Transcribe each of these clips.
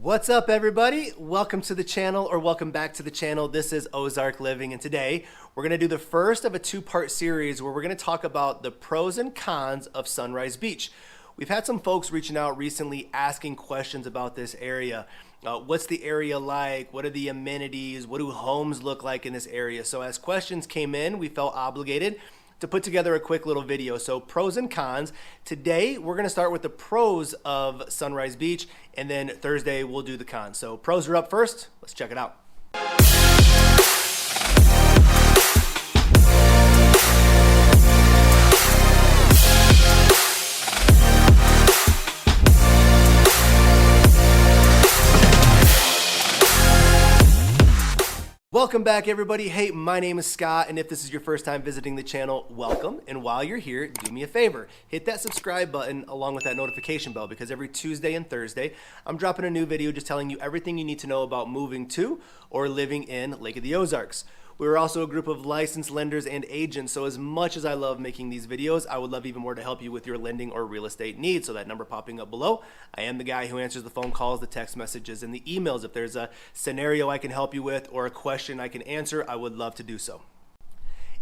What's up, everybody? Welcome to the channel, or welcome back to the channel. This is Ozark Living, and today we're going to do the first of a two-part series where we're going to talk about the pros and cons of Sunrise Beach. We've had some folks reaching out recently asking questions about this area. What's the area like? What are the amenities? What do homes look like in this area? So as questions came in, we felt obligated to put together a quick little video. So pros and cons. Today, we're gonna start with the pros of Sunrise Beach, and then Thursday we'll do the cons. So pros are up first. Let's check it out. Welcome back, everybody. Hey, my name is Scott, and if this is your first time visiting the channel, welcome. And while you're here, do me a favor. Hit that subscribe button along with that notification bell, because every Tuesday and Thursday, I'm dropping a new video just telling you everything you need to know about moving to or living in Lake of the Ozarks. We're also a group of licensed lenders and agents, so as much as I love making these videos, I would love even more to help you with your lending or real estate needs. So that number popping up below, I am the guy who answers the phone calls, the text messages, and the emails. If there's a scenario I can help you with or a question I can answer, I would love to do so.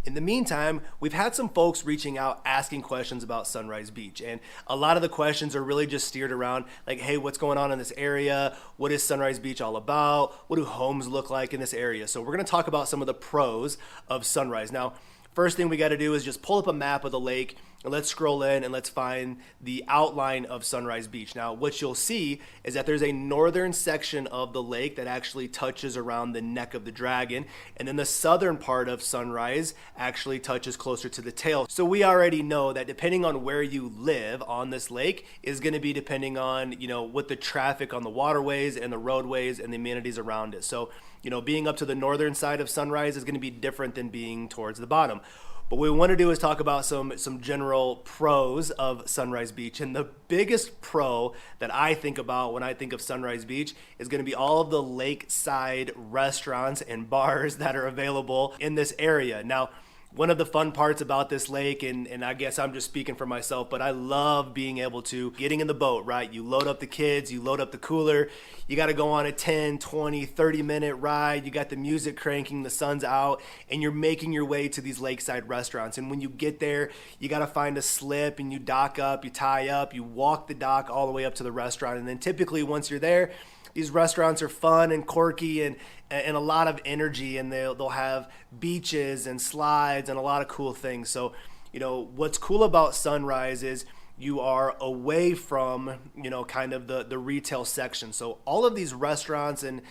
In the meantime, we've had some folks reaching out asking questions about Sunrise Beach, and a lot of the questions are really just steered around like, hey, what's going on in this area? What is Sunrise Beach all about? What do homes look like in this area? So we're going to talk about some of the pros of Sunrise. Now, first thing we got to do is just pull up a map of the lake, and let's scroll in and let's find the outline of Sunrise Beach. Now, what you'll see is that there's a northern section of the lake that actually touches around the neck of the dragon, and then the southern part of Sunrise actually touches closer to the tail. So we already know that depending on where you live on this lake is going to be depending on, what the traffic on the waterways and the roadways and the amenities around it. So, being up to the northern side of Sunrise is going to be different than being towards the bottom. What we want to do is talk about some general pros of Sunrise Beach. And the biggest pro that I think about when I think of Sunrise Beach is going to be all of the lakeside restaurants and bars that are available in this area. Now, one of the fun parts about this lake, and I guess I'm just speaking for myself, but I love being able to getting in the boat, right? You load up the kids, you load up the cooler, you got to go on a 10, 20, 30-minute ride, you got the music cranking, the sun's out, and you're making your way to these lakeside restaurants. And when you get there, you got to find a slip, and you dock up, you tie up, you walk the dock all the way up to the restaurant. And then typically once you're there, these restaurants are fun and quirky and a lot of energy, and they'll have beaches and slides and a lot of cool things. So, what's cool about Sunrise is you are away from, kind of the retail section. So all of these restaurants and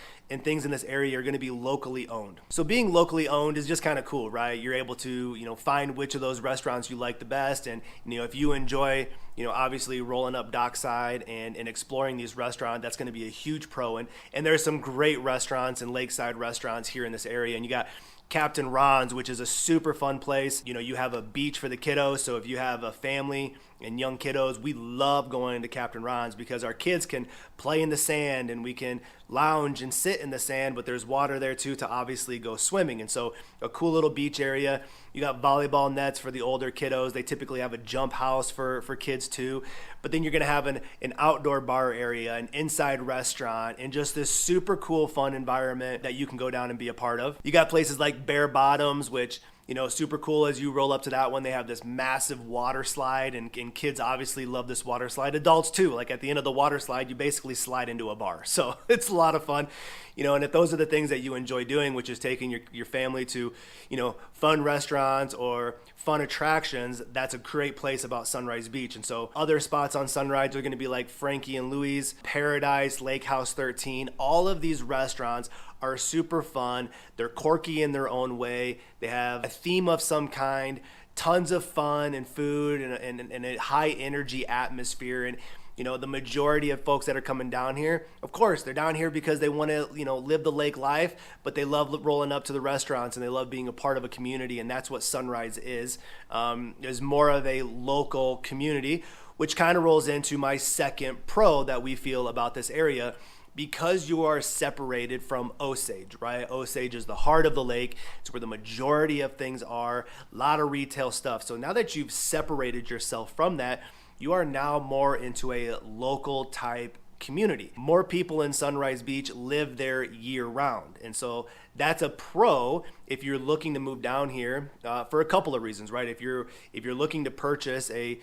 things in this area are going to be locally owned. So being locally owned is just kind of cool, right? You're able to, find which of those restaurants you like the best. And, if you enjoy, obviously rolling up dockside and exploring these restaurants, that's going to be a huge pro. And there's some great restaurants and lakeside restaurants here in this area. And you got Captain Ron's, which is a super fun place. You have a beach for the kiddos. So if you have a family and young kiddos, we love going to Captain Ron's because our kids can play in the sand and we can lounge and sit in the sand, but there's water there too to obviously go swimming. And so a cool little beach area. You got volleyball nets for the older kiddos. They typically have a jump house for kids too. But then you're gonna have an outdoor bar area, an inside restaurant, and just this super cool, fun environment that you can go down and be a part of. You got places like Bare Bottoms, which, super cool as you roll up to that one. They have this massive water slide, and kids obviously love this water slide. Adults too. Like at the end of the water slide, you basically slide into a bar. So it's a lot of fun. And if those are the things that you enjoy doing, which is taking your family to, fun restaurants or fun attractions, that's a great place about Sunrise Beach. And so other spots on Sunrise are going to be like Frankie and Louie's, Paradise, Lake House 13. All of these restaurants are super fun. They're quirky in their own way. They have a theme of some kind, tons of fun and food and a high energy atmosphere. And the majority of folks that are coming down here, of course, they're down here because they want to, live the lake life, but they love rolling up to the restaurants and they love being a part of a community. And that's what Sunrise is more of a local community, which kind of rolls into my second pro that we feel about this area. Because you are separated from Osage, right? Osage is the heart of the lake. It's where the majority of things are, a lot of retail stuff. So now that you've separated yourself from that, you are now more into a local type community. More people in Sunrise Beach live there year round. And so that's a pro if you're looking to move down here for a couple of reasons, right? If you're looking to purchase a,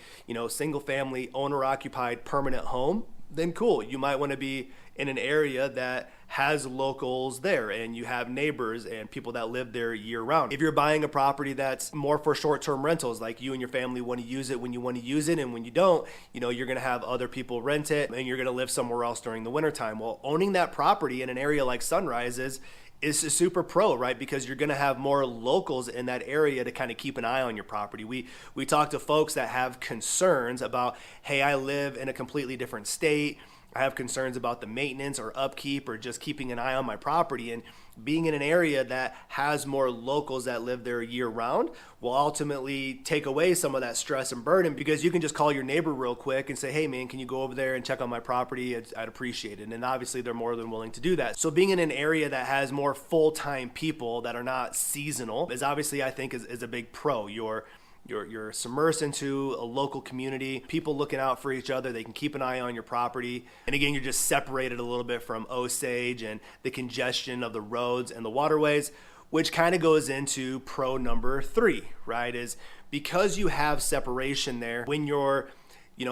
single family owner occupied permanent home, then cool. You might want to be in an area that has locals there and you have neighbors and people that live there year round. If you're buying a property that's more for short-term rentals, like you and your family want to use it when you want to use it, and when you don't, you're going to have other people rent it and you're going to live somewhere else during the wintertime. Well, owning that property in an area like Sunrise is a super pro, right? Because you're going to have more locals in that area to kind of keep an eye on your property. We talk to folks that have concerns about, hey, I live in a completely different state. I have concerns about the maintenance or upkeep or just keeping an eye on my property. And being in an area that has more locals that live there year round will ultimately take away some of that stress and burden, because you can just call your neighbor real quick and say, hey man, can you go over there and check on my property? I'd appreciate it. And obviously they're more than willing to do that. So being in an area that has more full-time people that are not seasonal is obviously, I think, is a big pro. You're submersed into a local community, people looking out for each other. They can keep an eye on your property. And again, you're just separated a little bit from Osage and the congestion of the roads and the waterways, which kind of goes into pro number 3, right? Is because you have separation there, when you're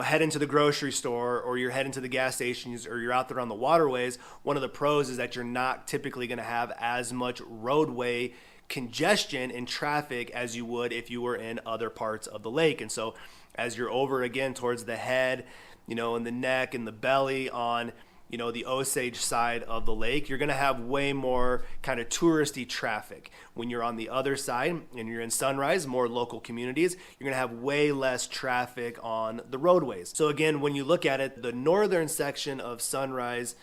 heading to the grocery store or you're heading to the gas stations or you're out there on the waterways, one of the pros is that you're not typically going to have as much roadway congestion and traffic as you would if you were in other parts of the lake. And so as you're over again towards the head, and the neck and the belly on, the Osage side of the lake, you're going to have way more kind of touristy traffic. When you're on the other side and you're in Sunrise, more local communities, you're going to have way less traffic on the roadways. So again, when you look at it, the northern section of Sunrise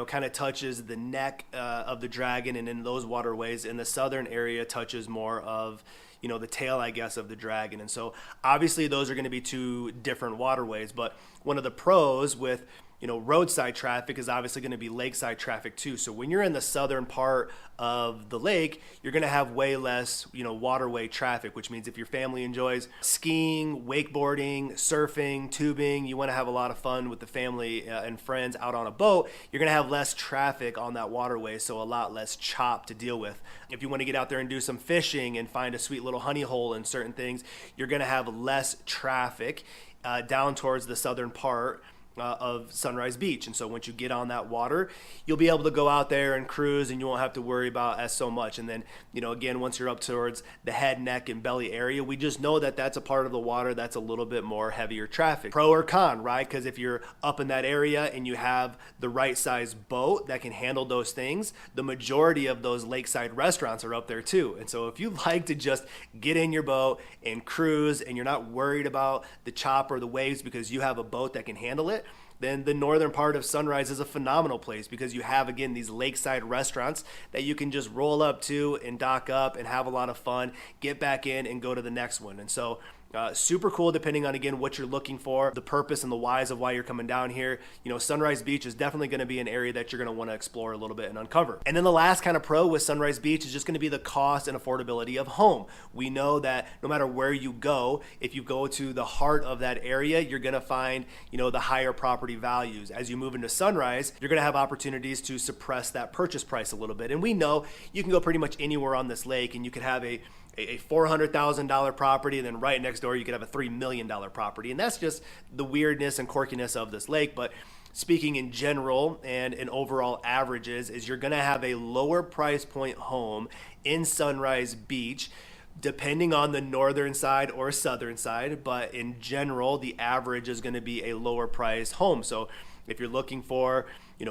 kind of touches the neck of the dragon and in those waterways, and the southern area touches more of, the tail, I guess, of the dragon. And so obviously those are going to be two different waterways, but one of the pros with roadside traffic is obviously going to be lakeside traffic too. So when you're in the southern part of the lake, you're going to have way less, waterway traffic, which means if your family enjoys skiing, wakeboarding, surfing, tubing, you want to have a lot of fun with the family and friends out on a boat, you're going to have less traffic on that waterway, so a lot less chop to deal with. If you want to get out there and do some fishing and find a sweet little honey hole and certain things, you're going to have less traffic down towards the southern part of Sunrise Beach. And so once you get on that water, you'll be able to go out there and cruise and you won't have to worry about as so much. And then, again, once you're up towards the head, neck, and belly area, we just know that that's a part of the water that's a little bit more heavier traffic. Pro or con, right? Because if you're up in that area and you have the right size boat that can handle those things, the majority of those lakeside restaurants are up there too. And so if you like to just get in your boat and cruise and you're not worried about the chop or the waves because you have a boat that can handle it, then the northern part of Sunrise is a phenomenal place, because you have, again, these lakeside restaurants that you can just roll up to and dock up and have a lot of fun, get back in and go to the next one. And so super cool, depending on, again, what you're looking for, the purpose and the whys of why you're coming down here. Sunrise Beach is definitely going to be an area that you're going to want to explore a little bit and uncover. And then the last kind of pro with Sunrise Beach is just going to be the cost and affordability of home. We know that no matter where you go, if you go to the heart of that area, you're going to find, the higher property values. As you move into Sunrise, you're going to have opportunities to suppress that purchase price a little bit. And we know you can go pretty much anywhere on this lake and you could have a $400,000 property, and then right next door you could have a $3 million property. And that's just the weirdness and quirkiness of this lake. But speaking in general and in overall averages, is you're going to have a lower price point home in Sunrise Beach, depending on the northern side or southern side. But in general, the average is going to be a lower price home. So if you're looking for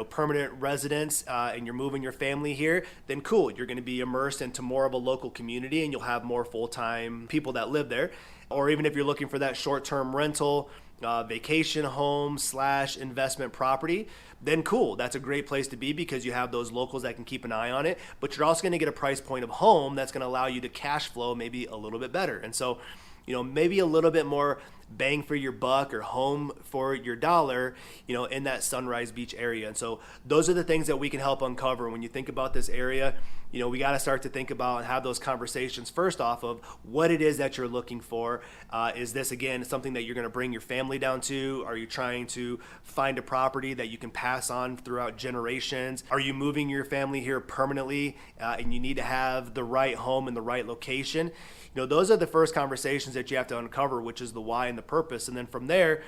permanent residence and you're moving your family here, then cool, you're going to be immersed into more of a local community and you'll have more full-time people that live there. Or even if you're looking for that short-term rental, vacation home / investment property, then cool, that's a great place to be, because you have those locals that can keep an eye on it. But you're also going to get a price point of home that's going to allow you to cash flow maybe a little bit better. And so maybe a little bit more bang for your buck or home for your dollar, in that Sunrise Beach area. And so those are the things that we can help uncover. When you think about this area, we got to start to think about and have those conversations first off of what it is that you're looking for. Is this, again, something that you're going to bring your family down to? Are you trying to find a property that you can pass on throughout generations? Are you moving your family here permanently and you need to have the right home in the right location? Those are the first conversations that you have to uncover, which is the why and the purpose. And then from there,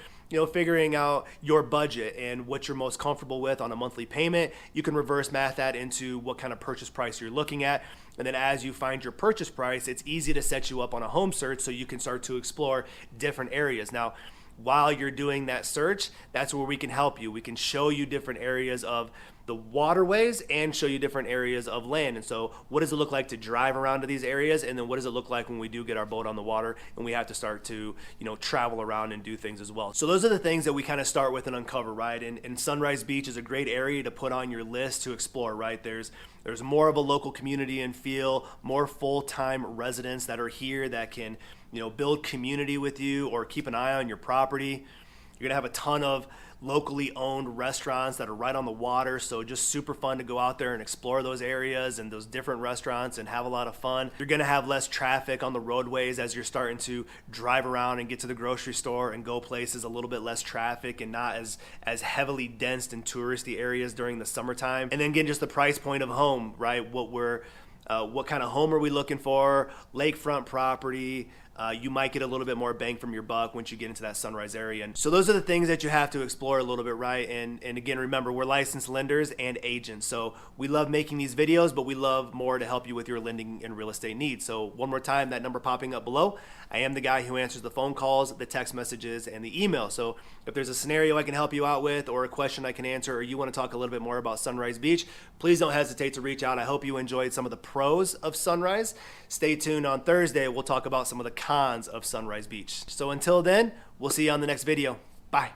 figuring out your budget and what you're most comfortable with on a monthly payment, you can reverse math that into what kind of purchase price you're looking at. And then as you find your purchase price, it's easy to set you up on a home search so you can start to explore different areas. Now, while you're doing that search, that's where we can help you. We can show you different areas of the waterways and show you different areas of land. And so what does it look like to drive around to these areas? And then what does it look like when we do get our boat on the water and we have to start to, travel around and do things as well? So those are the things that we kind of start with and uncover, right? And Sunrise Beach is a great area to put on your list to explore, right? There's more of a local community and feel, more full-time residents that are here that can, build community with you or keep an eye on your property. You're gonna have a ton of locally owned restaurants that are right on the water, so just super fun to go out there and explore those areas and those different restaurants and have a lot of fun. You're gonna have less traffic on the roadways as you're starting to drive around and get to the grocery store and go places, a little bit less traffic and not as heavily dense and touristy areas during the summertime. And then again, just the price point of home, right? What kind of home are we looking for? Lakefront property. You might get a little bit more bang from your buck once you get into that Sunrise area. And so those are the things that you have to explore a little bit, right? And again, remember, we're licensed lenders and agents. So we love making these videos, but we love more to help you with your lending and real estate needs. So one more time, that number popping up below, I am the guy who answers the phone calls, the text messages, and the email. So if there's a scenario I can help you out with or a question I can answer or you want to talk a little bit more about Sunrise Beach, please don't hesitate to reach out. I hope you enjoyed some of the pros of Sunrise. Stay tuned on Thursday. We'll talk about some of the cons of Sunrise Beach. So until then, we'll see you on the next video. Bye.